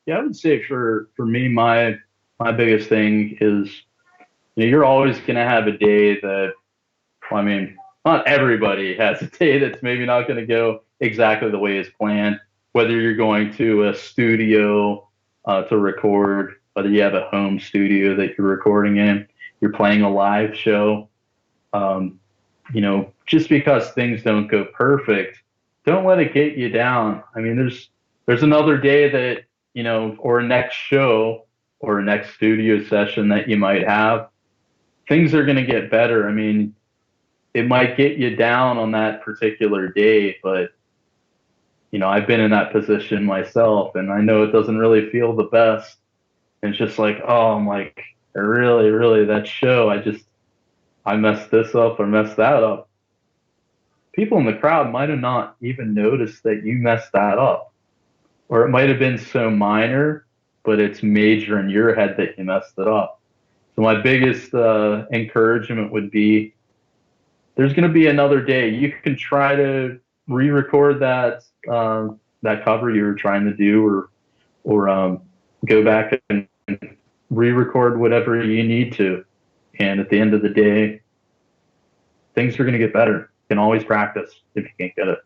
Yeah, I would say for me, my biggest thing is you're always gonna have a day that, well, I mean, not everybody has a day that's maybe not going to go exactly the way it's planned. Whether you're going to a studio to record, whether you have a home studio that you're recording in, you're playing a live show. Um, just because things don't go perfect, don't let it get you down. I mean, there's another day that or a next show or a next studio session that you might have. Things are going to get better. I mean, it might get you down on that particular day, but I've been in that position myself and I know it doesn't really feel the best. And it's just like, oh, I'm like, really, really, that show, I messed this up or messed that up. People in the crowd might have not even noticed that you messed that up. Or it might have been so minor, but it's major in your head that you messed it up. So my biggest encouragement would be there's going to be another day. You can try to re-record that cover you were trying to do, or go back and re-record whatever you need to. And at the end of the day, things are going to get better. You can always practice if you can't get it.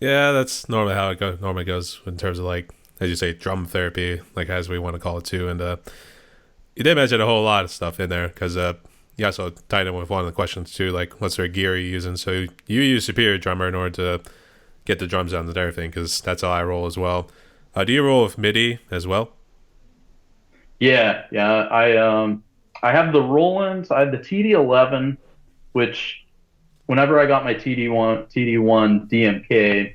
Yeah, that's normally how normally goes in terms of like, as you say, drum therapy, like as we want to call it too. And you did mention a whole lot of stuff in there because you also tied in with one of the questions too, like what sort of gear are you using? So you use Superior Drummer in order to get the drums down and everything because that's how I roll as well. Do you roll with MIDI as well? Yeah, yeah. I have the Roland. I have the TD11, which whenever I got my TD1 DMK,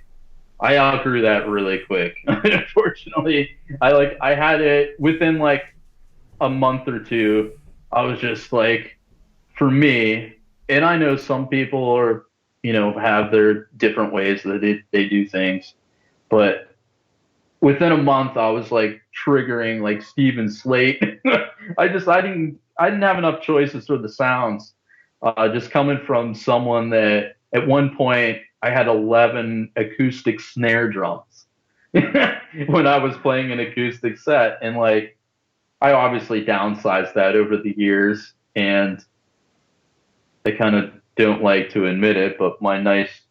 I outgrew that really quick. Unfortunately, I had it within like a month or two. I was just like, for me, and I know some people are, have their different ways that they do things, but within a month, I was like triggering like Steven Slate. I didn't have enough choices for the sounds. Just coming from someone that at one point I had 11 acoustic snare drums when I was playing an acoustic set, and like I obviously downsized that over the years, and I kind of don't like to admit it, but my nice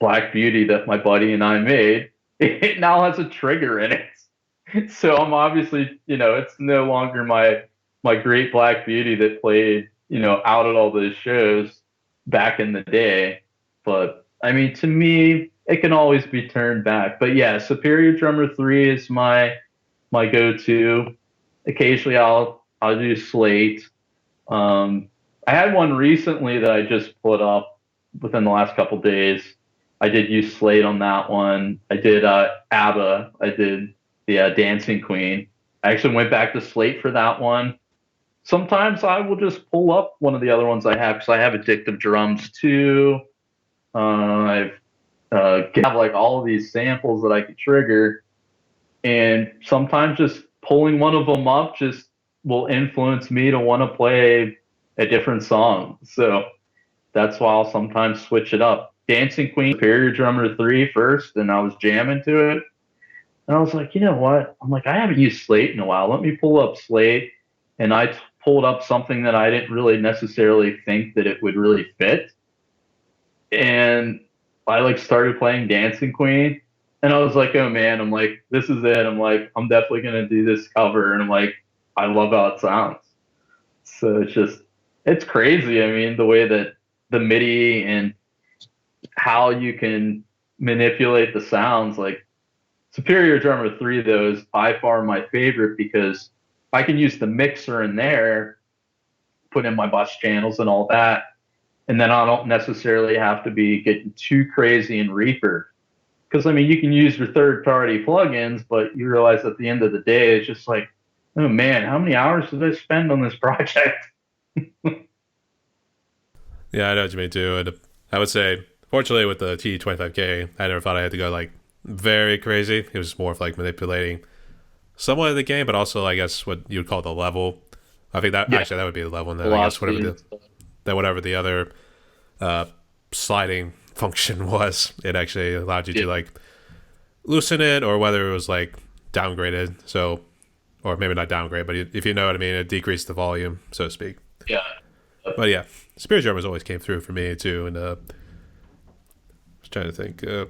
Black Beauty that my buddy and I made, it now has a trigger in it. So I'm obviously, it's no longer my great Black Beauty that played, out at all those shows back in the day. But I mean, to me, it can always be turned back. But yeah, Superior Drummer 3 is my go-to. Occasionally I'll do Slate. Um, I had one recently that I just put up within the last couple days. I did use Slate on that one. I did ABBA. I did the Dancing Queen. I actually went back to Slate for that one. Sometimes I will just pull up one of the other ones I have because I have Addictive Drums too. I've have like all of these samples that I could trigger, and sometimes just pulling one of them up just will influence me to want to play a different song. So that's why I'll sometimes switch it up. Dancing Queen, Superior Drummer 3 first, and I was jamming to it. And I was like, you know what? I'm like, I haven't used Slate in a while. Let me pull up Slate. And I pulled up something that I didn't really necessarily think that it would really fit. And I like started playing Dancing Queen. And I was like, oh man, I'm like, this is it. I'm like, I'm definitely gonna do this cover. And I'm like, I love how it sounds. So it's crazy. I mean, the way that the MIDI and how you can manipulate the sounds, like Superior Drummer 3 though is by far my favorite because I can use the mixer in there, put in my bus channels and all that, and then I don't necessarily have to be getting too crazy in Reaper. Because I mean, you can use your third-party plugins, but you realize at the end of the day, it's just like, oh man, how many hours did I spend on this project? Yeah, I know what you mean too. And I would say, fortunately, with the T25K, I never thought I had to go like very crazy. It was more of like manipulating somewhat of the game, but also I guess what you would call the level. I think that Yeah, actually that would be the level, and then I guess velocity and stuff. whatever the other uh, sliding function was, it actually allowed you Yeah, to like loosen it, or whether it was like downgraded. So, or maybe not downgrade, but if you know what I mean, it decreased the volume, so to speak. yeah. But yeah, Spirit Drummers always came through for me too. And I was trying to think. Did A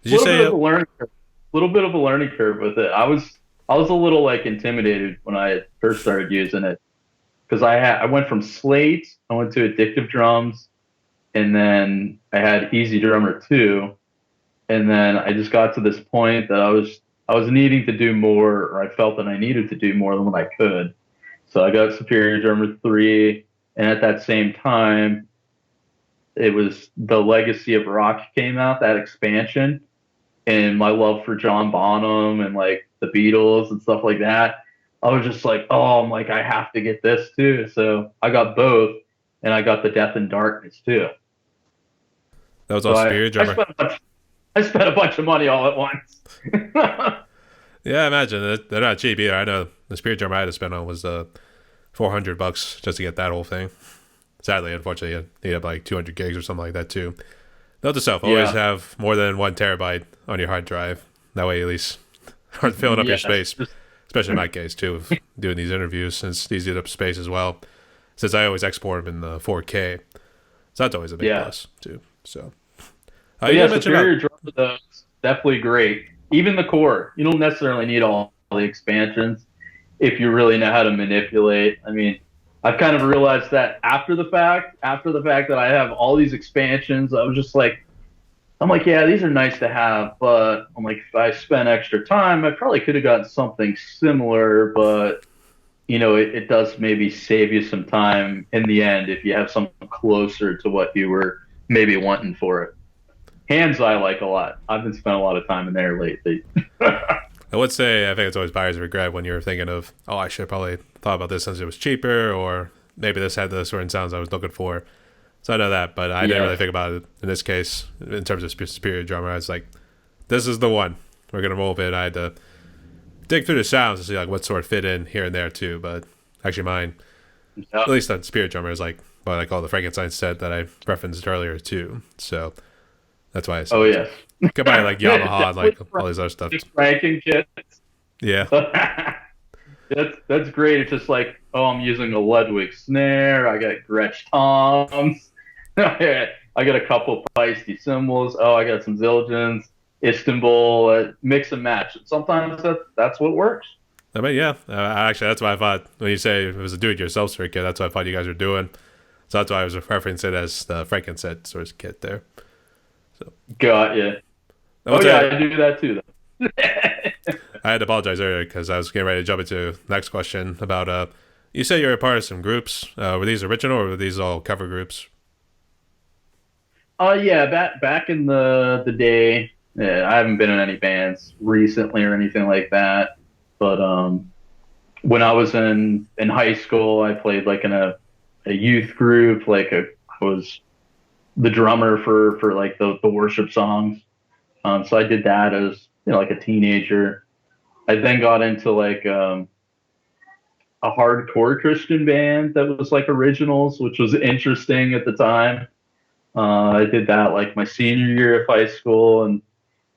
you little bit say? of a learning curve. Little bit of a learning curve with it. I was a little like intimidated when I first started using it because I went from Slate, I went to Addictive Drums, and then I had Easy Drummer 2, and then I just got to this point that I was needing to do more, or I felt that I needed to do more than what I could. So I got Superior Drummer 3, and at that same time, it was the Legacy of Rock came out, that expansion, and my love for John Bonham and like the Beatles and stuff like that. I was just like, oh, I'm like, I have to get this too. So I got both, and I got the Death and Darkness too. That was So all I Spirit I Drummer. spent a bunch, I spent a bunch of money all at once. Yeah, I imagine they're not cheap either. I know the Spirit Drummer I had to spend on was $400 just to get that whole thing. Sadly, unfortunately, you need up like 200 gigs or something like that too. Note to self: always Yeah. have more than 1 terabyte on your hard drive. That way, at least aren't filling up your Yes. space. Especially in my case too, of doing these interviews, since these eat up space as well. Since I always export them in the 4K, so that's always a big Yeah. plus too. So, But you yeah, did mention about Superior Drummer though is definitely great. Even the core. You don't necessarily need all the expansions if you really know how to manipulate. I mean, I've kind of realized that after the fact that I have all these expansions, I was just like, I'm like, yeah, these are nice to have, but I'm like, if I spent extra time, I probably could have gotten something similar, but it does maybe save you some time in the end if you have something closer to what you were maybe wanting for it. Hands I like a lot. I've been spending a lot of time in there lately. I would say I think it's always buyer's regret when you're thinking of, oh, I should have probably thought about this since it was cheaper, or maybe this had the certain sounds I was looking for. So I know that, but I didn't Yeah. really think about it in this case in terms of Superior Drummer. I was like, this is the one. We're gonna roll with it. I had to dig through the sounds to see like what sort of fit in here and there too. But actually, mine, Yeah. at least on Spirit Drummer, is like what I call the Frankenstein set that I referenced earlier too. So that's why I Oh said yes. could buy like Yamaha and Definitely like all these other stuff. ranking kit. Yeah, That's great. It's just like, oh, I'm using a Ludwig snare. I got Gretsch toms. I got a couple feisty cymbals. Oh, I got some Zildjians, Istanbul. Mix and match. Sometimes that's what works. I mean, yeah. Actually, that's what I thought when you say it was a do-it-yourself sort of kit. That's what I thought you guys were doing. So that's why I was referencing it as the Frankenstein sort of kit there. So Got you. I Oh would yeah, say I do that too. Though. I had to apologize earlier because I was getting ready to jump into the next question about you say you're a part of some groups. Were these original or were these all cover groups? Yeah, back in the day, yeah, I haven't been in any bands recently or anything like that. But when I was in high school, I played like in a youth group. I was the drummer for like the worship songs. So I did that as like a teenager. I then got into like a hardcore Christian band that was like originals, which was interesting at the time. I did that like my senior year of high school, and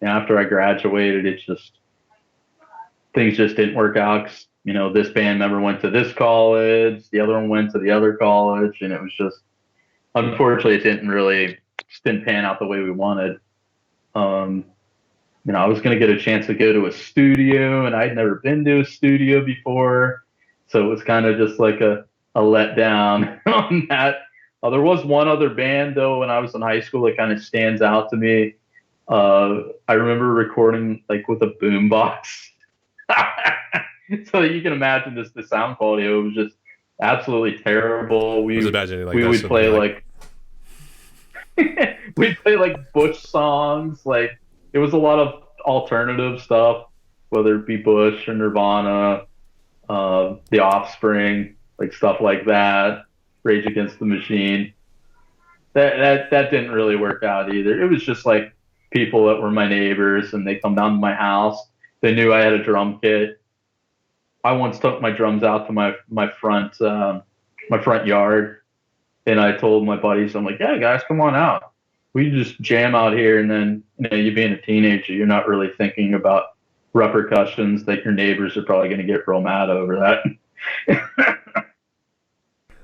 after I graduated, things just didn't work out. 'Cause, this band member went to this college, the other one went to the other college, and it was just unfortunately it just didn't pan out the way we wanted. Um, I was going to get a chance to go to a studio, and I'd never been to a studio before, so it was kind of just like a letdown on that. There was one other band though when I was in high school that kind of stands out to me. I remember recording like with a boombox, so you can imagine the sound quality. It was just absolutely terrible. I was We imagining like we that's would something play like like we'd play like Bush songs. Like it was a lot of alternative stuff, whether it be Bush or Nirvana, The Offspring, like stuff like that. Rage Against the Machine. That didn't really work out either. It was just like people that were my neighbors, and they come down to my house. They knew I had a drum kit. I once took my drums out to my front yard, and I told my buddies, I'm like, yeah, guys, come on out. We just jam out here, and then you being a teenager, you're not really thinking about repercussions that your neighbors are probably going to get real mad over that.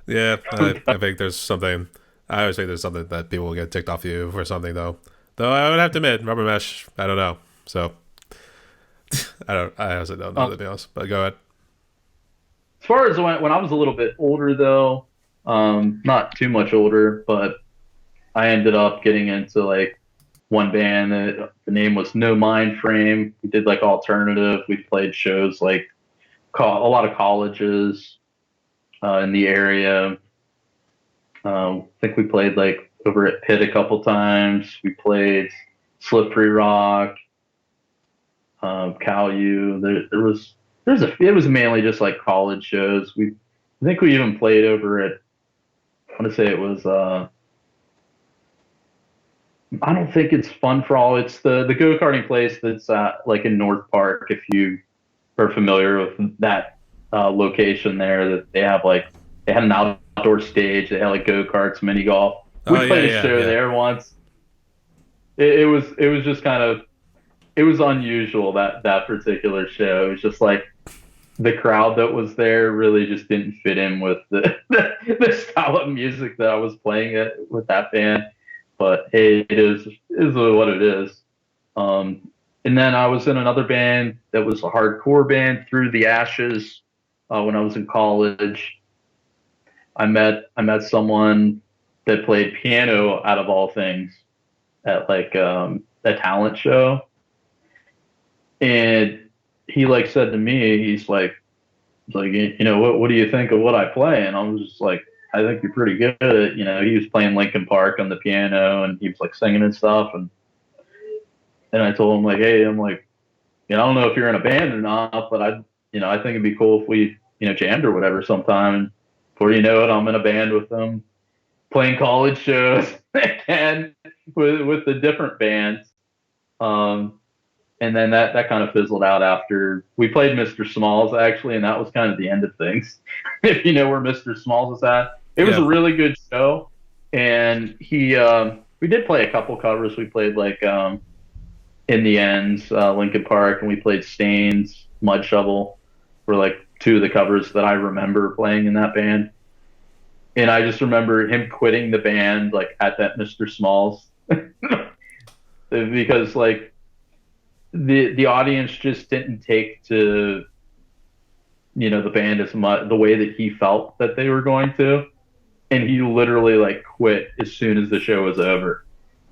Yeah, I think there's something. I always think there's something that people will get ticked off you for something though. Though I would have to admit, rubber mesh. I don't know. So I don't. I honestly don't know to be honest. But go ahead. As far as when I was a little bit older, though, not too much older, but I ended up getting into like one band. The name was No Mind Frame. We did like alternative. We played shows like a lot of colleges in the area. I think we played like over at Pitt a couple times. We played Slippery Rock, Cal U. It was mainly just like college shows. I think we even played over at, I want to say it was, I don't think it's Fun for All. It's the go-karting place that's like in North Park. If you are familiar with that location there, that they had an outdoor stage. They had like go-karts, mini golf. We Oh played a show yeah. there once. It was just kind of, it was unusual, that particular show. It was just like the crowd that was there really just didn't fit in with the style of music that I was playing it with that band. But hey, it is what it is. And then I was in another band that was a hardcore band, Through the Ashes. When I was in college, I met someone that played piano out of all things at like a talent show, and he like said to me, he's like, what do you think of what I play? And I was just like, I think you're pretty good. He was playing Linkin Park on the piano, and he was like singing and stuff. And I told him like, hey, I'm like, I don't know if you're in a band or not, but I think it'd be cool if we, jammed or whatever sometime. And before you know it, I'm in a band with them, playing college shows and with the different bands. Um, and then that kind of fizzled out after we played Mr. Smalls, actually, and that was kind of the end of things. If you know where Mr. Smalls is at, it was Yeah. a really good show, and we did play a couple covers. We played like In the Ends, Linkin Park, and we played Stains, Mud Shovel, were like two of the covers that I remember playing in that band. And I just remember him quitting the band like at that Mr. Smalls because like the audience just didn't take to the band as much the way that he felt that they were going to, and he literally like quit as soon as the show was over.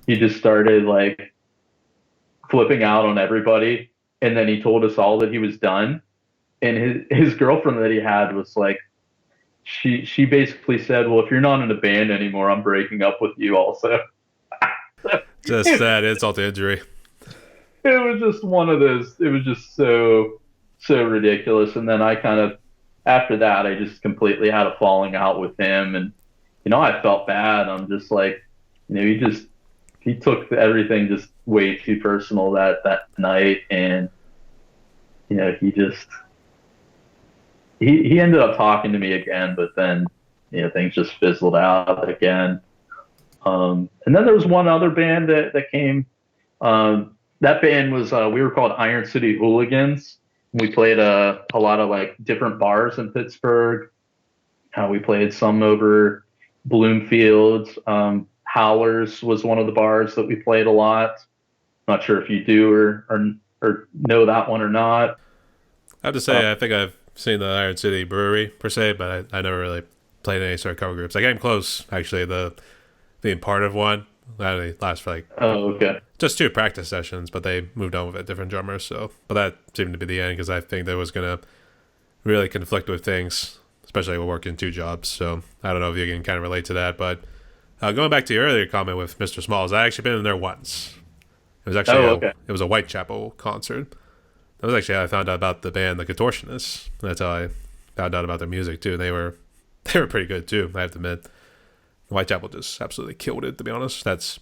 He just started like flipping out on everybody, and then he told us all that he was done. And his girlfriend that he had was like, she basically said, well, if you're not in a band anymore, I'm breaking up with you also. Just that insult to injury. It was just one of those. It was just so ridiculous. And then I kind of, after that, I just completely had a falling out with him, and I felt bad. I'm just like, he took everything just way too personal that night, and he just he ended up talking to me again, but then things just fizzled out again. And then there was one other band that came. That band was we were called Iron City Hooligans. We played a lot of like different bars in Pittsburgh. We played some over Bloomfield. Howlers was one of the bars that we played a lot. Not sure if you do or know that one or not. I have to say, I think I've seen the Iron City Brewery per se, but I never really played any sort of cover groups. I came close actually, being part of one. That only lasts for like Okay. just 2 practice sessions, but they moved on with a different drummer. So, but that seemed to be the end because I think that was gonna really conflict with things, especially with working 2 jobs. So I don't know if you can kind of relate to that. But going back to your earlier comment with Mr. Smalls, I actually been in there once. It was actually Okay. it was a Whitechapel concert. That was actually how I found out about the band, The Contortionists. That's how I found out about their music too. They were pretty good too, I have to admit. Whitechapel just absolutely killed it, to be honest. That's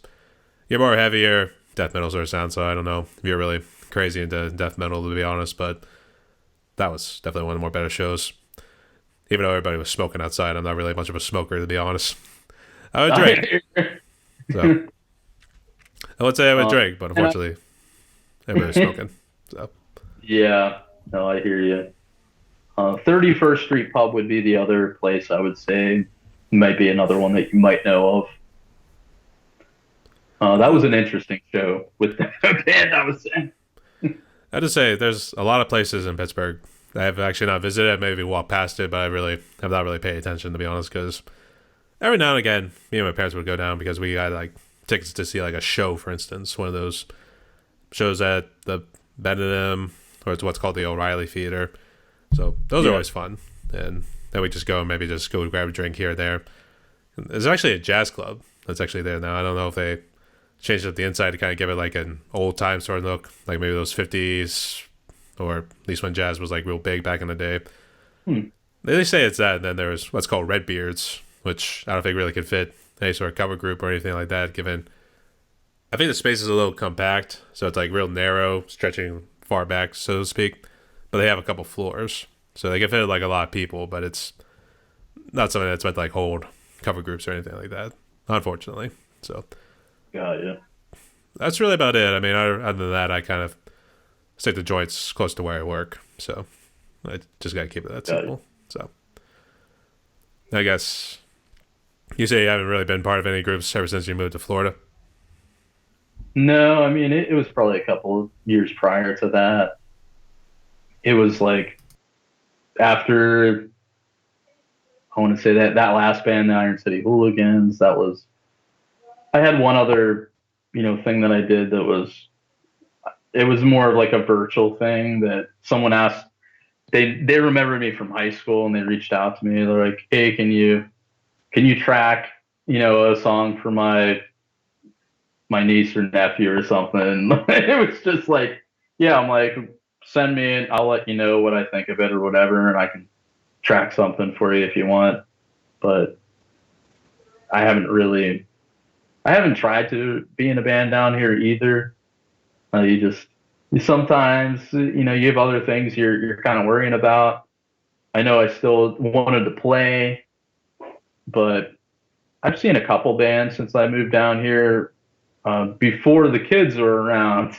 your more heavier death metal sort of sound. So I don't know if you're really crazy into death metal, to be honest, but that was definitely one of the more better shows. Even though everybody was smoking outside, I'm not really much of a smoker, to be honest. I would drink, so I would say I would drink, but and unfortunately, everybody was smoking. So yeah, no, I hear you. 31st Street Pub would be the other place I would say might be another one that you might know of. That was an interesting show with the band I was in. I just say there's a lot of places in Pittsburgh that I've actually not visited. I maybe walked past it, but I really have not really paid attention, to be honest. Because every now and again, me and my parents would go down because we had like tickets to see like a show, for instance, one of those shows at the Benham, or it's what's called the O'Reilly Theater. So those are Yeah, always fun, and then we just go and maybe just go grab a drink here or there. There's actually a jazz club that's actually there now. I don't know if they changed up the inside to kind of give it like an old time sort of look, like maybe those 50s, or at least when jazz was like real big back in the day. hmm, They say it's that, and then there's what's called Redbeards, which I don't think really could fit any sort of cover group or anything like that, given I think the space is a little compact, so it's like real narrow, stretching far back, so to speak. But they have a couple floors, so they can fit like a lot of people, but it's not something that's meant to like hold cover groups or anything like that, unfortunately. So got you. that's really about it. I mean, other than that, I kind of stick to joints close to where I work, so I just gotta keep it that Got you. simple. So I guess you say you haven't really been part of any groups ever since you moved to Florida. No, I mean it was probably a couple of years prior to that. It was like after I want to say that last band, the Iron City Hooligans. That was I had one other thing that I did that was it was more of like a virtual thing that someone asked. They remembered me from high school and they reached out to me. They're like, "Hey, can you track a song for my niece or nephew or something?" It was just like, yeah, I'm like, send me it. I'll let you know what I think of it or whatever, and I can track something for you if you want. But I haven't really, I haven't tried to be in a band down here either. You sometimes, you have other things you're kind of worrying about. I know I still wanted to play, but I've seen a couple bands since I moved down here before the kids were around.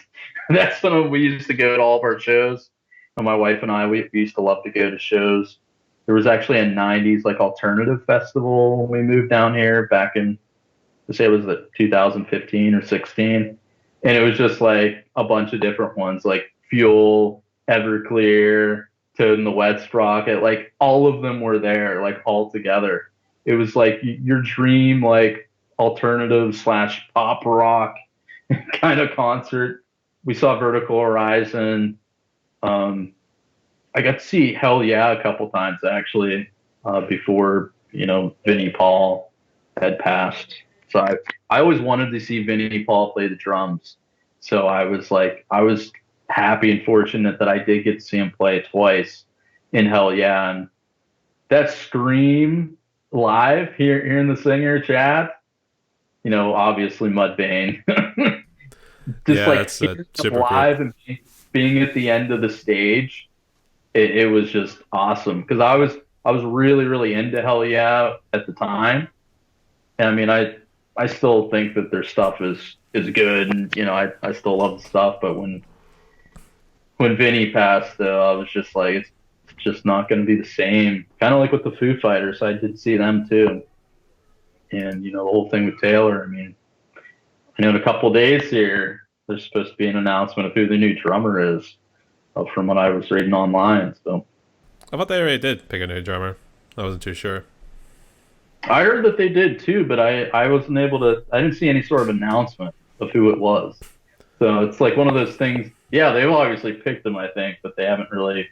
That's when we used to go to all of our shows. And my wife and I, we used to love to go to shows. There was actually a '90s like alternative festival when we moved down here back in, let's say it was the 2015 or 16, and it was just like a bunch of different ones like Fuel, Everclear, Toad and the Wet Sprocket. Like all of them were there, like all together. It was like your dream, like alternative slash pop rock kind of concert. We saw Vertical Horizon. Um, I got to see Hell Yeah a couple times actually before Vinnie Paul had passed. So I always wanted to see Vinnie Paul play the drums. So I was happy and fortunate that I did get to see him play twice in Hell Yeah. And that scream live, hearing the singer chat, obviously Mudvayne. Just Yeah, like that's hearing them super cool. live and being at the end of the stage, it was just awesome because I was really really into Hell Yeah at the time, and I mean I still think that their stuff is good, and I still love the stuff. But when Vinny passed, though, I was just like it's just not going to be the same. Kind of like with the Foo Fighters, I did see them too, and the whole thing with Taylor. I mean, I know in a couple of days here, there's supposed to be an announcement of who the new drummer is, from what I was reading online. So I thought they already did pick a new drummer. I wasn't too sure. I heard that they did too, but I wasn't able to. I didn't see any sort of announcement of who it was. So it's like one of those things. Yeah, they've obviously picked them, I think, but they haven't really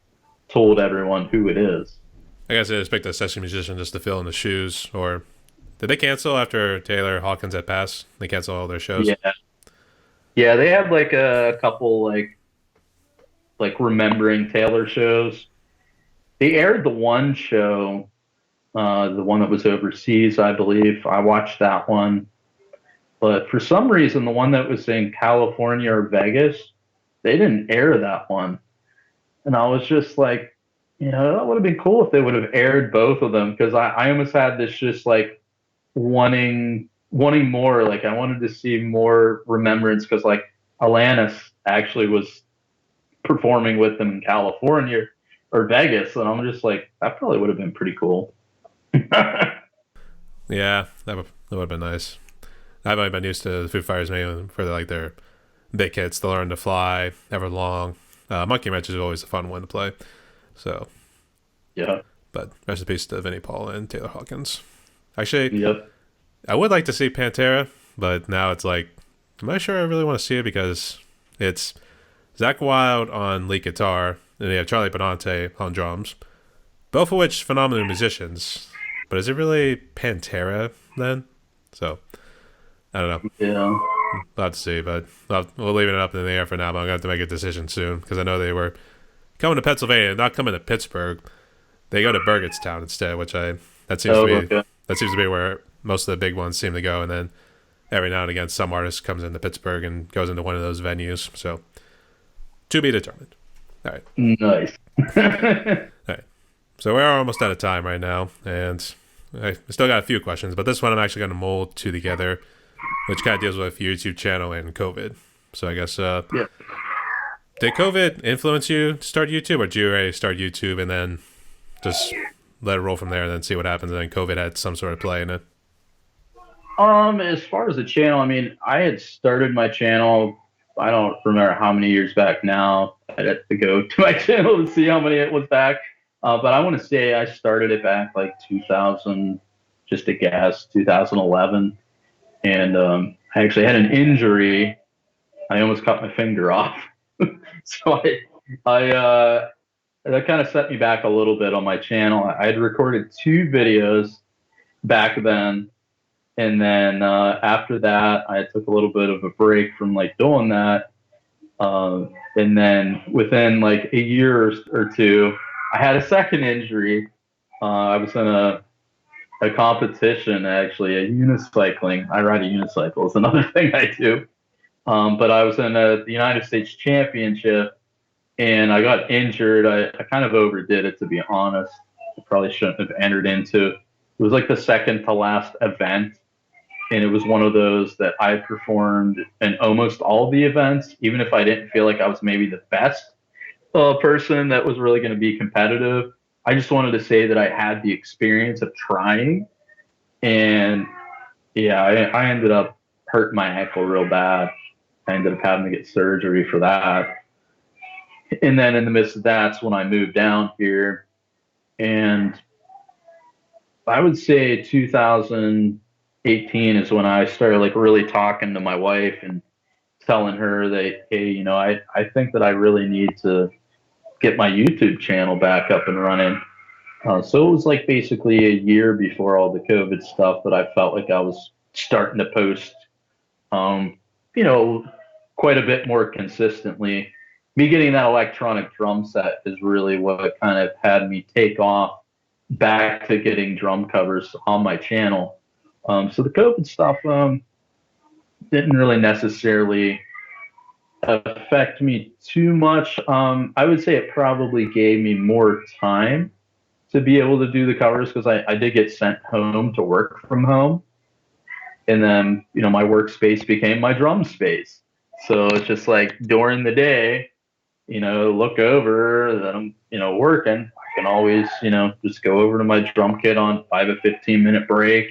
told everyone who it is. I guess they just picked a session musician just to fill in the shoes, or did they cancel after Taylor Hawkins had passed? They canceled all their shows. Yeah, yeah, they had like a couple like remembering Taylor shows. They aired the one show, the one that was overseas, I believe. I watched that one. But for some reason, the one that was in California or Vegas, they didn't air that one. And I was just like, that would have been cool if they would have aired both of them because I almost had this just like wanting more. Like I wanted to see more remembrance because like Alanis actually was performing with them in California or Vegas, and I'm just like, that probably would have been pretty cool. Yeah, that would have been nice. I've only been used to the Foo Fighters maybe for like their big hits, The Learn to Fly, Everlong. Monkey Wrench is always a fun one to play. So, Yeah. but rest in peace to Vinnie Paul and Taylor Hawkins. Actually, Yep. I would like to see Pantera, but now it's like, I'm not sure I really want to see it because it's Zach Wilde on lead guitar, and you have Charlie Benante on drums, both of which phenomenal musicians. But is it really Pantera then? So I don't know. Yeah. We'll have to see, but we'll leave it up in the air for now. But I'm gonna have to make a decision soon because I know they were coming to Pennsylvania, not coming to Pittsburgh. They go to Burgettstown instead, which I that seems to Oh, be okay. that seems to be where most of the big ones seem to go. And then every now and again, some artist comes into Pittsburgh and goes into one of those venues. So to be determined. All right, Nice. all right. So we're almost out of time right now, and I still got a few questions, but this one I'm actually going to mold two together, which kind of deals with your YouTube channel and COVID. So I guess, Yeah. did COVID influence you to start YouTube, or did you already start YouTube and then just let it roll from there and then see what happens, and then COVID had some sort of play in it? As far as the channel, I mean, I had started my channel. I don't remember how many years back now. I'd have to go to my channel to see how many it was back. But I want to say I started it back like 2000, just a guess, 2011. And I actually had an injury. I almost cut my finger off. So I that kind of set me back a little bit on my channel. I had recorded two videos back then, and then after that, I took a little bit of a break from like doing that. And then within like a year or two, I had a second injury. I was in a competition, actually, a unicycling. I ride a unicycle. It's another thing I do. But I was in the United States Championship, and I got injured. I kind of overdid it, to be honest. I probably shouldn't have entered into. It was like the second to last event, and it was one of those that I performed in almost all the events, even if I didn't feel like I was maybe the best person that was really going to be competitive. I just wanted to say that I had the experience of trying, and yeah, I ended up hurting my ankle real bad. I ended up having to get surgery for that. And then in the midst of that's when I moved down here. And I would say 2018 is when I started like really talking to my wife and telling her that, hey, I think that I really need to get my YouTube channel back up and running. So it was like basically a year before all the COVID stuff that I felt like I was starting to post, um, you know, quite a bit more consistently. Me getting that electronic drum set is really what kind of had me take off back to getting drum covers on my channel. So the COVID stuff didn't really necessarily affect me too much. I would say it probably gave me more time to be able to do the covers because I did get sent home to work from home. And then, my workspace became my drum space. So it's just like during the day, look over that I'm, working. I can always, just go over to my drum kit on 5 or 15 minute break,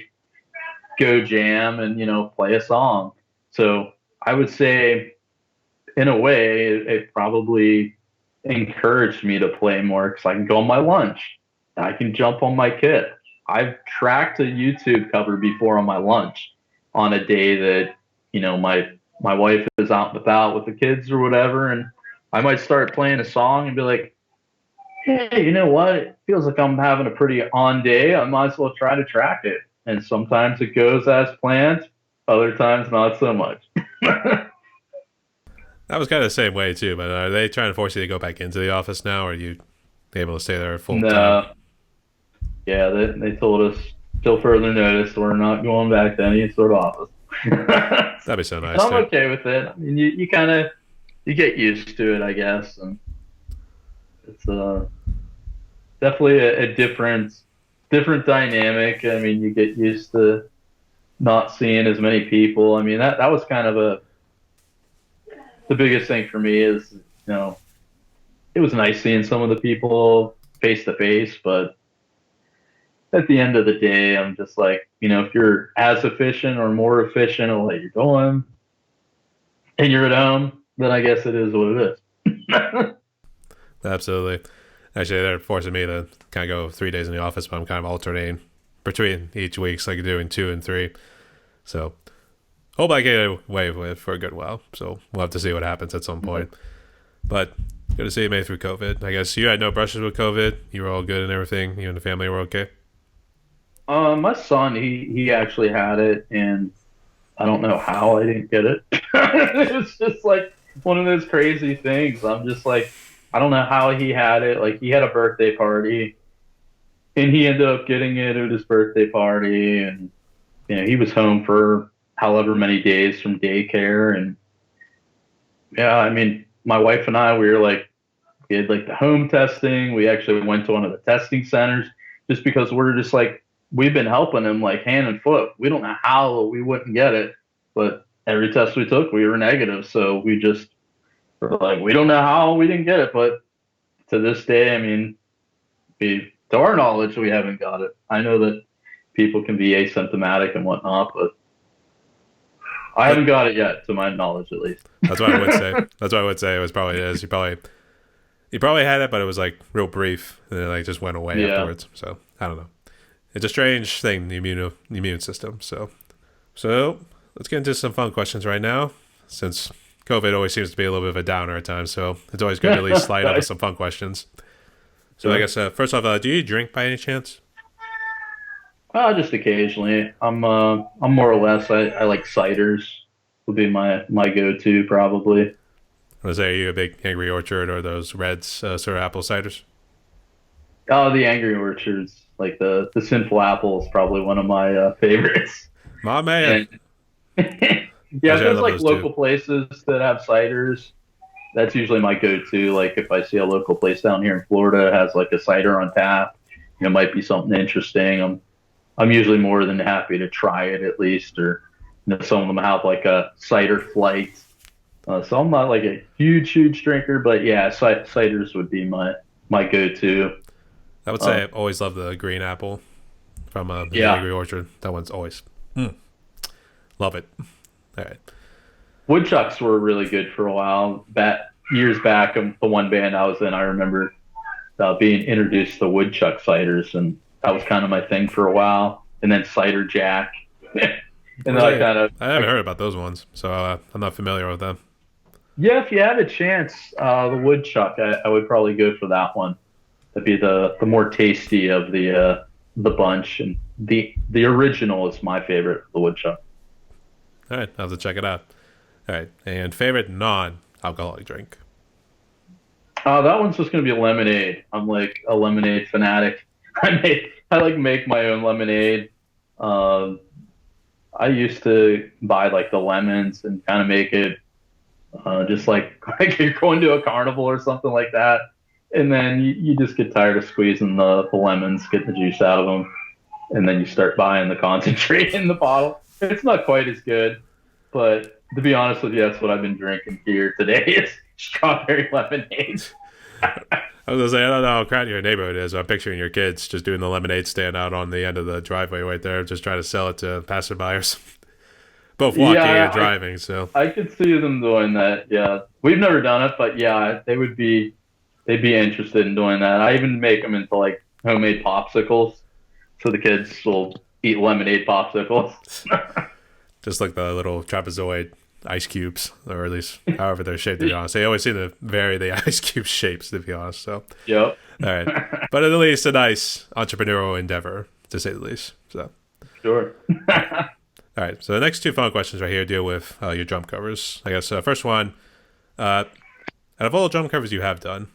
go jam and, play a song. So I would say in a way, it probably encouraged me to play more because I can go on my lunch. I can jump on my kit. I've tracked a YouTube cover before on my lunch on a day that, my wife is out and about with the kids or whatever, and I might start playing a song and be like, hey, you know what? It feels like I'm having a pretty on day. I might as well try to track it. And sometimes it goes as planned, other times not so much. That was kind of the same way too. But are they trying to force you to go back into the office now, or are you able to stay there full time? No, yeah, they told us till further notice we're not going back to any sort of office. And That'd be so nice, I'm dude. okay with it. I mean, you kind of you get used to it, I guess, and it's definitely a different dynamic. I mean, you get used to not seeing as many people. I mean, that was kind of the biggest thing for me is, it was nice seeing some of the people face to face, but at the end of the day, I'm just like, if you're as efficient or more efficient at what you're doing and you're at home, then I guess it is what it is. Absolutely. Actually, they're forcing me to kind of go 3 days in the office, but I'm kind of alternating between each week, so like doing 2 and 3. So hope I get away with it for a good while. So we'll have to see what happens at some point. But good to see you made it through COVID. I guess you had no brushes with COVID. You were all good and everything. You and the family were okay. My son, he actually had it, and I don't know how I didn't get it. It was just like one of those crazy things. I'm just like, I don't know how he had it. Like he had a birthday party, and he ended up getting it at his birthday party, and he was home for however many days from daycare, and yeah, I mean, my wife and I, we were like, we had like the home testing. We actually went to one of the testing centers just because we're just like, we've been helping him like hand and foot. We don't know how we wouldn't get it, but every test we took, we were negative. So we just were like, we don't know how we didn't get it. But to this day, I mean, to our knowledge, we haven't got it. I know that people can be asymptomatic and whatnot, but I haven't But got it yet, to my knowledge at least. that's what I would say. That's what I would say. It was probably is. You probably had it, but it was like real brief, and it like just went away Yeah. afterwards. So I don't know. It's a strange thing, the immune system. So let's get into some fun questions right now, since COVID always seems to be a little bit of a downer at times. So it's always good to at least slide onto some fun questions. So I Sure. guess first off, do you drink by any chance? Just occasionally. I'm more or less. I like ciders. Would be my go-to probably. Or is, are you a big Angry Orchard or those Reds sort of apple ciders? Oh, the Angry Orchards, like the Sinful Apple is probably one of my favorites. My man. And yeah, if Actually, I there's love like those too. local places that have ciders, that's usually my go-to. Like if I see a local place down here in Florida that has like a cider on tap, it might be something interesting. I'm usually more than happy to try it at least, or some of them have like a cider flight. So I'm not like a huge drinker, but yeah, ciders would be my go-to. I would say Um, I've always loved the green apple from the yeah, Angry Orchard. That one's always love it. All right. woodchucks were really good for a while. Back years back, the one band I was in, I remember being introduced to woodchuck ciders, and that was kind of my thing for a while. And then cider jack, and I then was I like, kind of, I haven't heard about those ones, so I'm not familiar with them. yeah, if you had a chance, the woodchuck, I would probably go for that one. That'd be the more tasty of the bunch, and the original is my favorite, the woodchuck. All right, I'll have to check it out. All right, and favorite non-alcoholic drink. That one's just gonna be lemonade. I'm like a lemonade fanatic. I like make my own lemonade. Um, I used to buy like the lemons and kind of make it just like like you're going to a carnival or something like that, and then you just get tired of squeezing the lemons, getting the juice out of them, and then you start buying the concentrate in the bottle. It's not quite as good, but to be honest with you, that's what I've been drinking here today. It's strawberry lemonade. I was gonna say I don't know how crowded your neighborhood is. I'm picturing your kids just doing the lemonade stand out on the end of the driveway right there, just trying to sell it to passerbyers, both walking and Yeah, driving. So I could see them doing that. Yeah, we've never done it, but yeah, they'd be interested in doing that. I even make them into like homemade popsicles, so the kids will eat lemonade popsicles. just like the little trapezoid ice cubes, or at least however they're shaped. To be honest, they always seem to vary the ice cube shapes. To be honest, so Yep. all right, but at least a nice entrepreneurial endeavor to say the least. So Sure. all right, so the next two fun questions right here deal with your drum covers. I guess first one, out of all the drum covers you have done,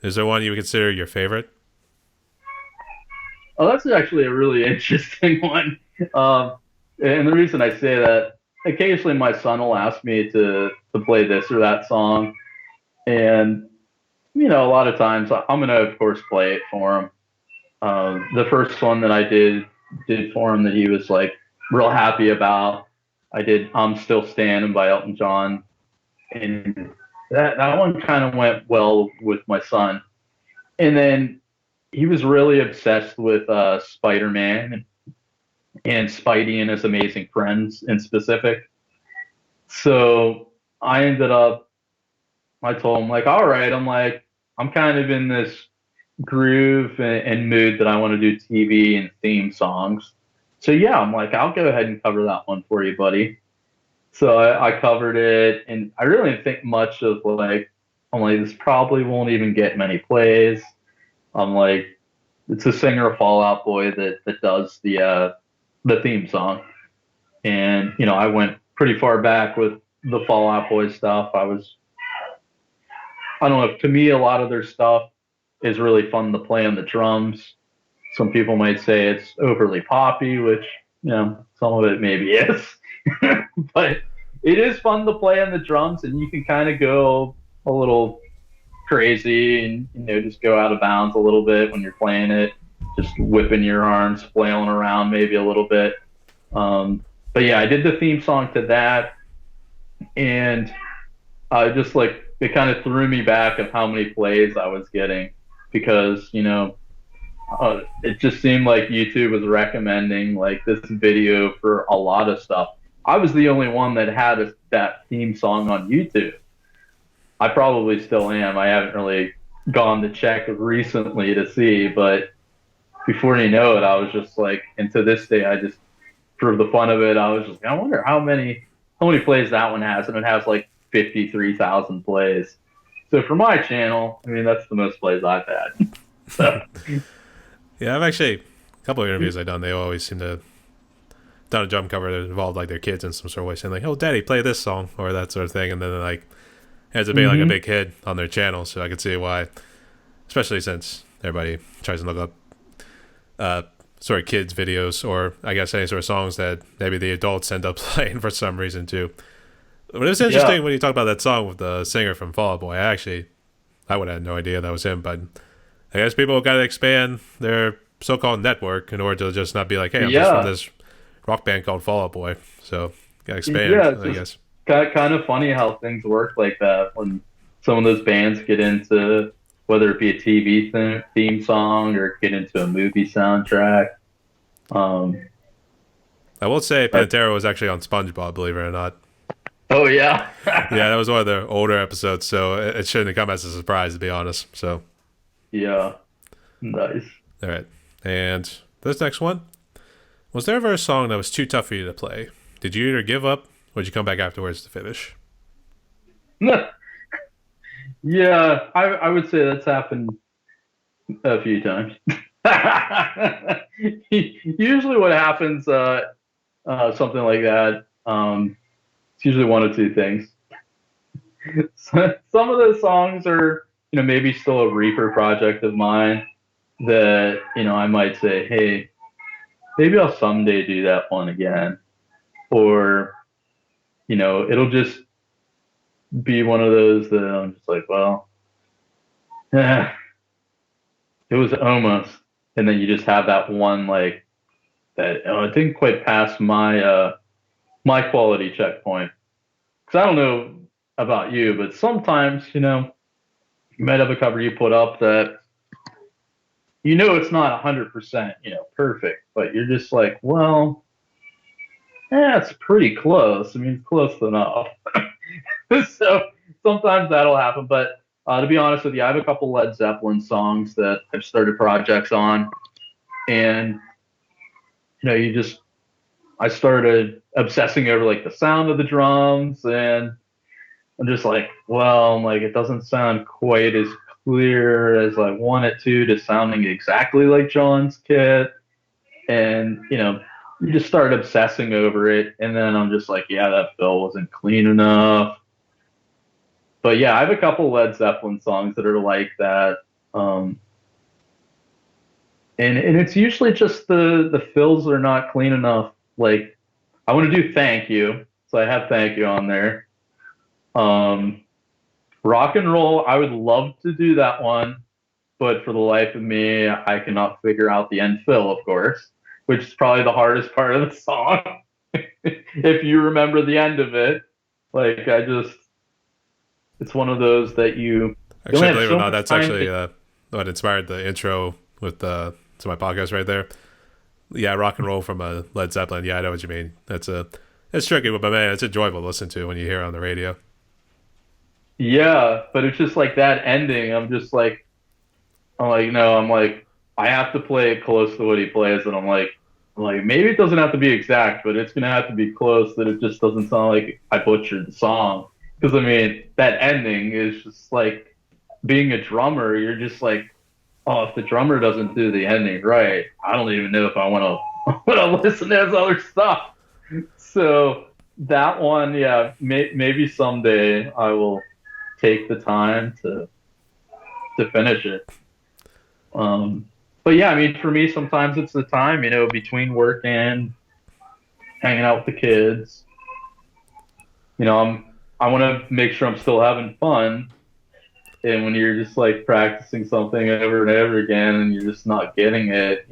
is there one you would consider your favorite? Oh, that's actually a really interesting one. Um, and the reason I say that, occasionally my son will ask me to play this or that song, and a lot of times I'm gonna of course play it for him. The first one that I did for him that he was like real happy about, I did "I'm Still Standing" by Elton John, and that one kind of went well with my son. And then he was really obsessed with Spider-Man and Spidey and his amazing friends in specific. So I ended up, I told him like, all right, I'm kind of in this groove and mood that I want to do TV and theme songs. So yeah, I'm like, I'll go ahead and cover that one for you, buddy. So I covered it, and I really didn't think much of like, I'm like, this probably won't even get many plays. I'm like, it's a singer of Fall Out Boy that does the theme song, and I went pretty far back with the Fall Out Boy stuff. I don't know, to me a lot of their stuff is really fun to play on the drums. Some people might say it's overly poppy, which some of it maybe is, but it is fun to play on the drums, and you can kind of go a little crazy and just go out of bounds a little bit when you're playing it, just whipping your arms, flailing around maybe a little bit. But yeah, I did the theme song to that, and just like it kind of threw me back of how many plays I was getting because it just seemed like YouTube was recommending like this video for a lot of stuff. I was the only one that had that theme song on YouTube. I probably still am. I haven't really gone to check recently to see, but before you know it, I was just like, and to this day, I just, for the fun of it, I was just, I wonder how many plays that one has, and it has like 53,000 plays. So for my channel, I mean, that's the most plays I've had. So. Yeah, I've actually a couple of interviews I've done. They always seem to done a drum cover that involved like their kids in some sort of way, saying like, "Oh, Daddy, play this song" or that sort of thing, and then like it ends up being like a big hit on their channel. So I could see why, especially since everybody tries to look up sort of kids videos or I guess any sort of songs that maybe the adults end up playing for some reason too. But it was interesting when you talk about that song with the singer from Fall Out Boy. I would have had no idea that was him, but I guess people got to expand their so-called network in order to just not be like, hey, I'm just from this rock band called Fall Out Boy. So got to expand, I guess. Kind of funny how things work like that when some of those bands get into whether it be a TV theme song or get into a movie soundtrack. I will say Pantera was actually on SpongeBob, believe it or not. Oh, yeah? Yeah, that was one of the older episodes, so it shouldn't have come as a surprise, to be honest. So, yeah, nice. All right, and this next one, was there ever a song that was too tough for you to play? Did you either give up or did you come back afterwards to finish? Yeah, I would say that's happened a few times. Usually what happens, something like that, it's usually one of two things. Some of those songs are, maybe still a Reaper project of mine that, I might say, hey, maybe I'll someday do that one again. Or, it'll just be one of those that I'm just like, well, it was almost. And then you just have that one like that. It didn't quite pass my quality checkpoint. Because I don't know about you, but sometimes you might have a cover you put up that it's not 100% perfect, but you're just like, well, it's pretty close. I mean, it's close enough. So sometimes that'll happen. But to be honest with you, I have a couple Led Zeppelin songs that I've started projects on, and I started obsessing over like the sound of the drums, and I'm just like, well, I'm like, it doesn't sound quite as clear as I want it to sounding exactly like John's kit, and you just start obsessing over it, and then I'm just like, yeah, that fill wasn't clean enough. But yeah, I have a couple Led Zeppelin songs that are like that. And it's usually just the fills are not clean enough. Like I want to do Thank You. So I have Thank You on there. Um, Rock and Roll, I would love to do that one, but for the life of me, I cannot figure out the end fill, of course, which is probably the hardest part of the song. If you remember the end of it, like it's one of those that you only Actually, have believe it or so not, much that's time actually what inspired the intro with to my podcast right there. Yeah, rock and roll from Led Zeppelin. Yeah, I know what you mean. It's tricky, but man, it's enjoyable to listen to when you hear it on the radio. Yeah, but it's just like that ending. I'm like, no, I'm like, I have to play it close to what he plays, and I'm like, maybe it doesn't have to be exact, but it's gonna have to be close that it just doesn't sound like I butchered the song. Because I mean, that ending is just like being a drummer. You're just like, oh, if the drummer doesn't do the ending right, I don't even know if I want to want to listen to his other stuff. So that one, yeah, maybe someday I will take the time to finish it. Um, but yeah, I mean, for me, sometimes it's the time, between work and hanging out with the kids. I want to make sure I'm still having fun. And when you're just like practicing something over and over again, and you're just not getting it,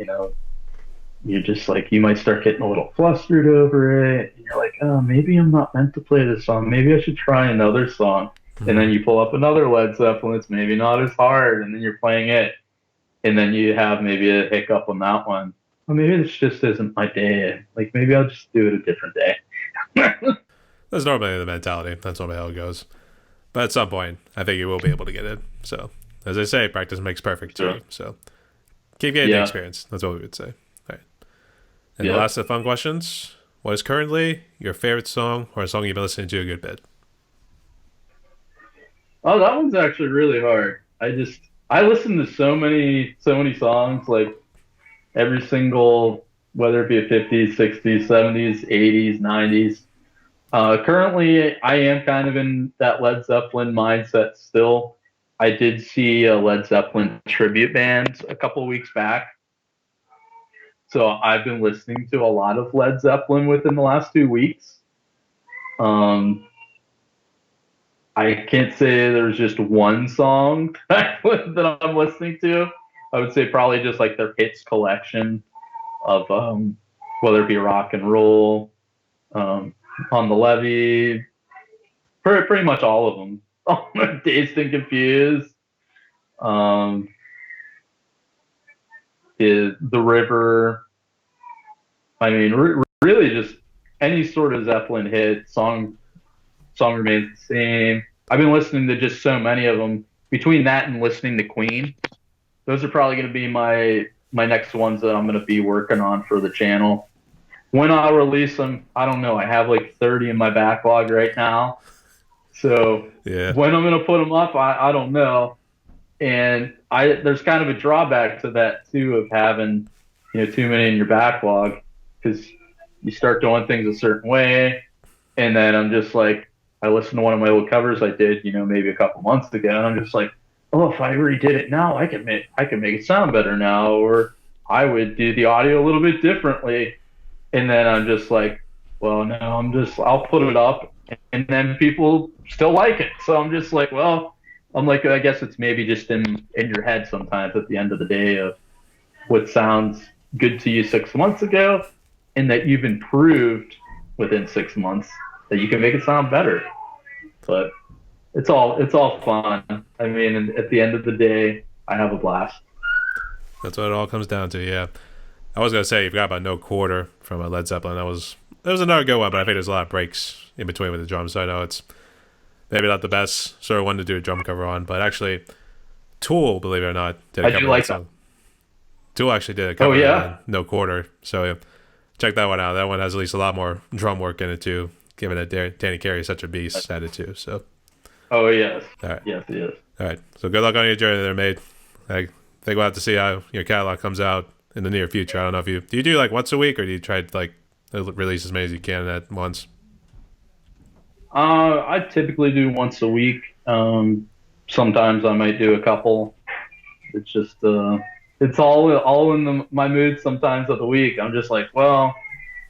you're just like you might start getting a little flustered over it. And you're like, oh, maybe I'm not meant to play this song. Maybe I should try another song. And Mm-hmm. then you pull up another Led Zeppelin. It's maybe not as hard, and then you're playing it, and then you have maybe a hiccup on that one. Well, maybe this just isn't my day. Like maybe I'll just do it a different day. That's normally the mentality. That's normally how it goes. But at some point, I think you will be able to get it. So, as I say, practice makes perfect Sure. too. So, keep getting the Yeah. experience. That's what we would say. All right. And the Yeah. last of the fun questions: what is currently your favorite song or a song you've been listening to a good bit? Oh, that one's actually really hard. I listen to so many songs, like every single, whether it be a 50s, 60s, 70s, 80s, 90s. Currently, I am kind of in that Led Zeppelin mindset still. I did see a Led Zeppelin tribute band a couple of weeks back. So I've been listening to a lot of Led Zeppelin within the last 2 weeks. Um, I can't say there's just one song that I'm listening to. I would say probably just like their hits collection of whether it be rock and roll, um, on the levee, pretty much all of them. Dazed and Confused, um, is the river. I mean, really just any sort of Zeppelin hit song remains the same. I've been listening to just so many of them. Between that and listening to Queen, those are probably going to be my next ones that I'm going to be working on for the channel. When I'll release them, I don't know. I have like 30 in my backlog right now. So Yeah. when I'm going to put them up, I don't know. And there's kind of a drawback to that too of having too many in your backlog because you start doing things a certain way, and then I'm just like I listened to one of my old covers I did maybe a couple months ago, and I'm just like, oh, if I redid it now, I can make it sound better now, or I would do the audio a little bit differently. And then I'm just like, well, no, I'll put it up, and then people still like it. So I'm just like, well, I'm like, I guess it's maybe just in your head sometimes at the end of the day of what sounds good to you 6 months ago, and that you've improved within 6 months that you can make it sound better. But it's all fun. I mean, at the end of the day, I have a blast. That's what it all comes down to. Yeah. I was gonna say you forgot about No Quarter from Led Zeppelin. That was another good one, but I think there's a lot of breaks in between with the drums. So I know it's maybe not the best sort of one to do a drum cover on, but actually, Tool, believe it or not, did a I do cover on that like that. song. Tool actually did a Oh cover yeah, on No Quarter, so yeah, check that one out. That one has at least a lot more drum work in it too, given that Danny Carey is such a beast at it too. So, oh yes, all right, yes, yes. all right. So good luck on your journey there, mate. I think we'll have to see how your catalog comes out in the near future. I don't know if you do like once a week or do you try to like release as many as you can at once? I typically do once a week. Sometimes I might do a couple. It's just it's all in my mood sometimes of the week. I'm just like, well,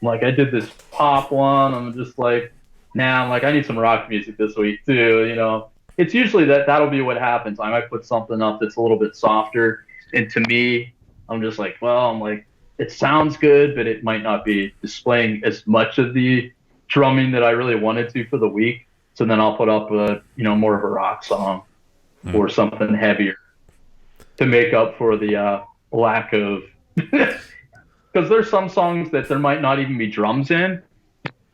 like I did this pop one. I'm just like, now I'm like, I need some rock music this week too. It's usually that'll be what happens. I might put something up that's a little bit softer, and to me, I'm just like, well, I'm like, it sounds good, but it might not be displaying as much of the drumming that I really wanted to for the week. So then I'll put up more of a rock song Hmm. or something heavier to make up for the lack of. Because there's some songs that there might not even be drums in,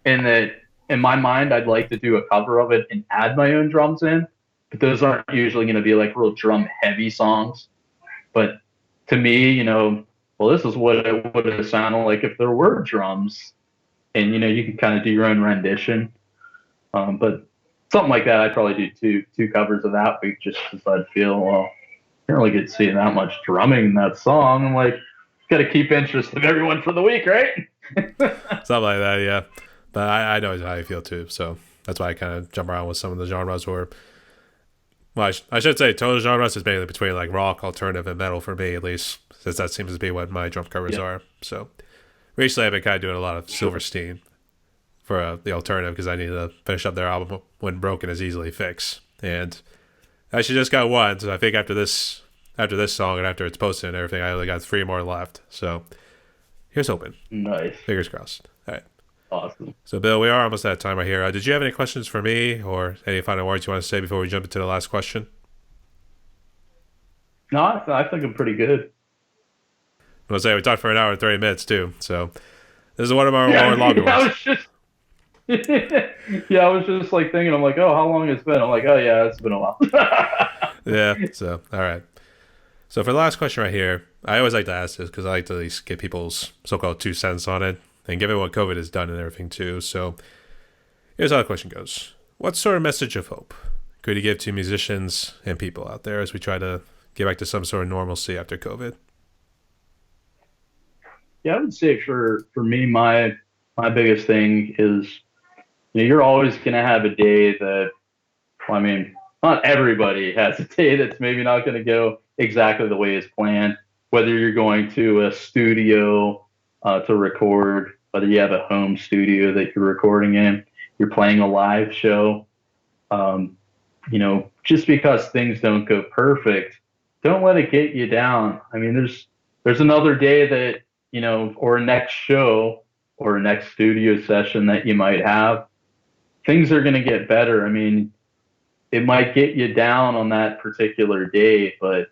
and that in my mind I'd like to do a cover of it and add my own drums in, but those aren't usually going to be like real drum heavy songs. But to me, well, this is what it would have sounded like if there were drums, and you can kind of do your own rendition. But something like that, I'd probably do two covers of that week just because I'd feel, well, I can't really get to see that much drumming in that song. I'm like, got to keep interest of everyone for the week, right? Something like that, yeah. But I know how you feel too, so that's why I kind of jump around with some of the genres. Where, well, I should say total genres is mainly between like rock, alternative, and metal for me at least, since that seems to be what my drum covers Yeah, are. So recently, I've been kind of doing a lot of sure. Silverstein for the alternative because I need to finish up their album When Broken is Easily Fixed, and I actually just got one. So I think after this song and after it's posted and everything, I only got three more left. So here's hoping. Nice. Fingers crossed. All right. Awesome. So, Bill, we are almost at time right here. Did you have any questions for me or any final words you want to say before we jump into the last question? No, I think I'm pretty good. I'll say we talked for an hour and 30 minutes, too. So, this is one of our Yeah, more longer I ones. was just yeah, I was just like thinking, I'm like, oh, how long it's been? I'm like, oh yeah, it's been a while. Yeah. So, all right. So, for the last question right here, I always like to ask this because I like to at least get people's so called 2 cents on it and given what COVID has done and everything, too. So, here's how the question goes. What sort of message of hope could you give to musicians and people out there as we try to get back to some sort of normalcy after COVID? Yeah, I would say for me, my biggest thing is you're always gonna have a day that, well, I mean, not everybody has a day that's maybe not going to go exactly the way it's planned. Whether you're going to a studio to record, whether you have a home studio that you're recording in, you're playing a live show. Just because things don't go perfect, don't let it get you down. I mean, there's another day that or a next show or a next studio session that you might have. Things are going to get better. I mean, it might get you down on that particular day, but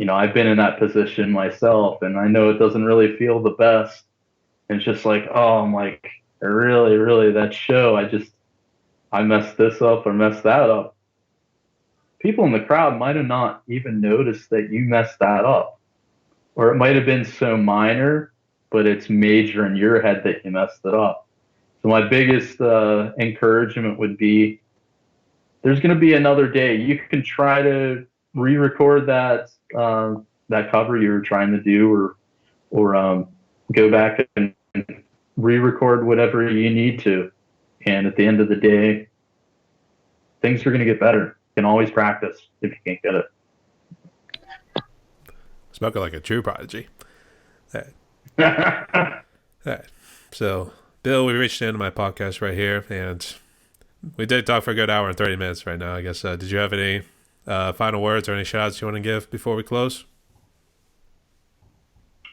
I've been in that position myself, and I know it doesn't really feel the best. And it's just like, oh, I'm like, really, really, that show, I messed this up or messed that up. People in the crowd might have not even noticed that you messed that up, or it might have been so minor, but it's major in your head that you messed it up. So my biggest encouragement would be there's going to be another day. You can try to re-record that cover you were trying to do, or go back and re-record whatever you need to. And at the end of the day, things are going to get better. You can always practice if you can't get it. Spoken like a true prodigy. All right. All right. So, Bill, we reached the end of my podcast right here, and we did talk for a good hour and 30 minutes right now, I guess. Did you have any final words or any shout outs you want to give before we close?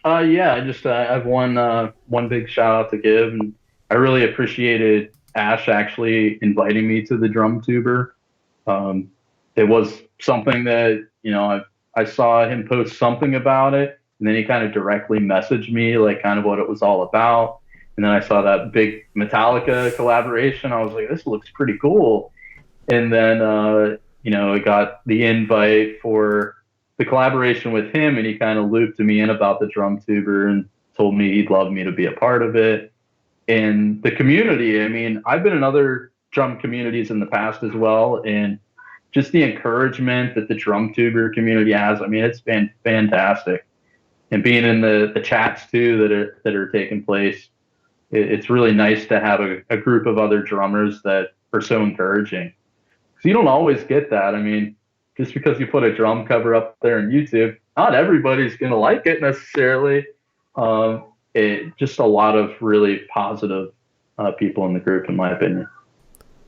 Yeah, I have one big shout out to give, and I really appreciated Ash actually inviting me to the drum tuber. Um, it was something that I saw him post something about it, and then he kind of directly messaged me like kind of what it was all about. And then I saw that big Metallica collaboration. I was like, this looks pretty cool. And then I got the invite for the collaboration with him, and he kind of looped me in about the drum tuber and told me he'd love me to be a part of it. And the community, I mean, I've been in other drum communities in the past as well, and just the encouragement that the drum tuber community has, I mean, it's been fantastic. And being in the chats too that are taking place, it's really nice to have a group of other drummers that are so encouraging. So you don't always get that. I mean, just because you put a drum cover up there on YouTube, not everybody's going to like it necessarily. It just a lot of really positive people in the group, in my opinion.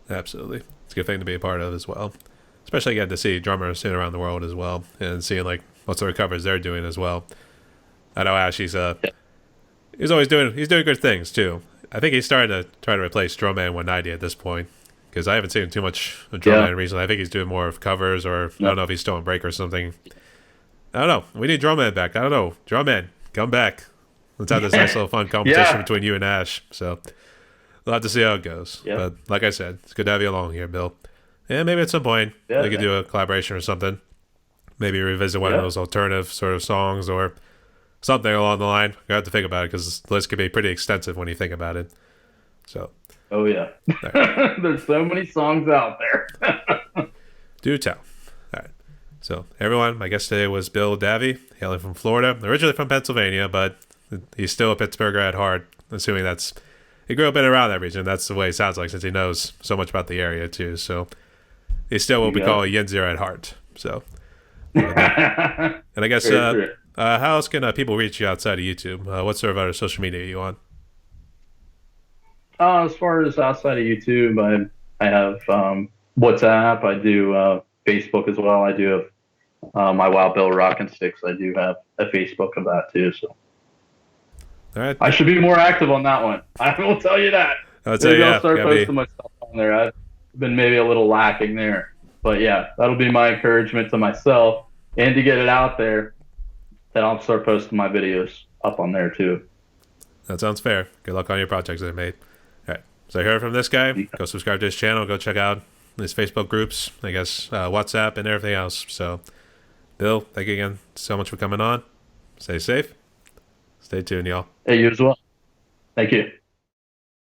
Absolutely. It's a good thing to be a part of as well. Especially getting to see drummers in around the world as well and seeing like what sort of covers they're doing as well. I know Ash, Yeah. he's doing good things too. I think he's starting to try to replace Drumman 190 at this point because I haven't seen too much of Yeah. Drumman recently. I think he's doing more of covers, or I don't No. know if he's still on break or something. I don't know. We need Drumman back. I don't know. Drumman, come back. Let's have this nice little fun competition Yeah. between you and Ash. So we'll have to see how it goes. Yeah. But like I said, it's good to have you along here, Bill. And maybe at some point Yeah. we could do a collaboration or something. Maybe revisit one of Yeah. those alternative sort of songs or something along the line. I have to think about it because the list could be pretty extensive when you think about it. So, Oh yeah. all right. There's so many songs out there. Do tell. All right. So, everyone, my guest today was Bill Davey, hailing from Florida, originally from Pennsylvania, but he's still a Pittsburgher at heart, assuming he grew up in and around that region. That's the way it sounds like since he knows so much about the area, too. So, he's still what we call a Yinzer at heart. So, and I guess, Very true. how else can people reach you outside of YouTube? What sort of other social media are you on? As far as outside of YouTube, I have WhatsApp. I do Facebook as well. I do have my Wild Bill Rockin' Sticks. I do have a Facebook of that too. So All right. I should be more active on that one. I will tell you that. I would say, Maybe yeah. I'll start Gotta be, posting my stuff on there. I've been maybe a little lacking there, but yeah, that'll be my encouragement to myself and to get it out there. That I'll start posting my videos up on there too. that sounds fair. Good luck on your projects that are made. All right. So, you heard from this guy. Yeah. Go subscribe to his channel. Go check out his Facebook groups, I guess, WhatsApp, and everything else. So, Bill, thank you again so much for coming on. Stay safe. Stay tuned, y'all. Hey, you as well. Thank you.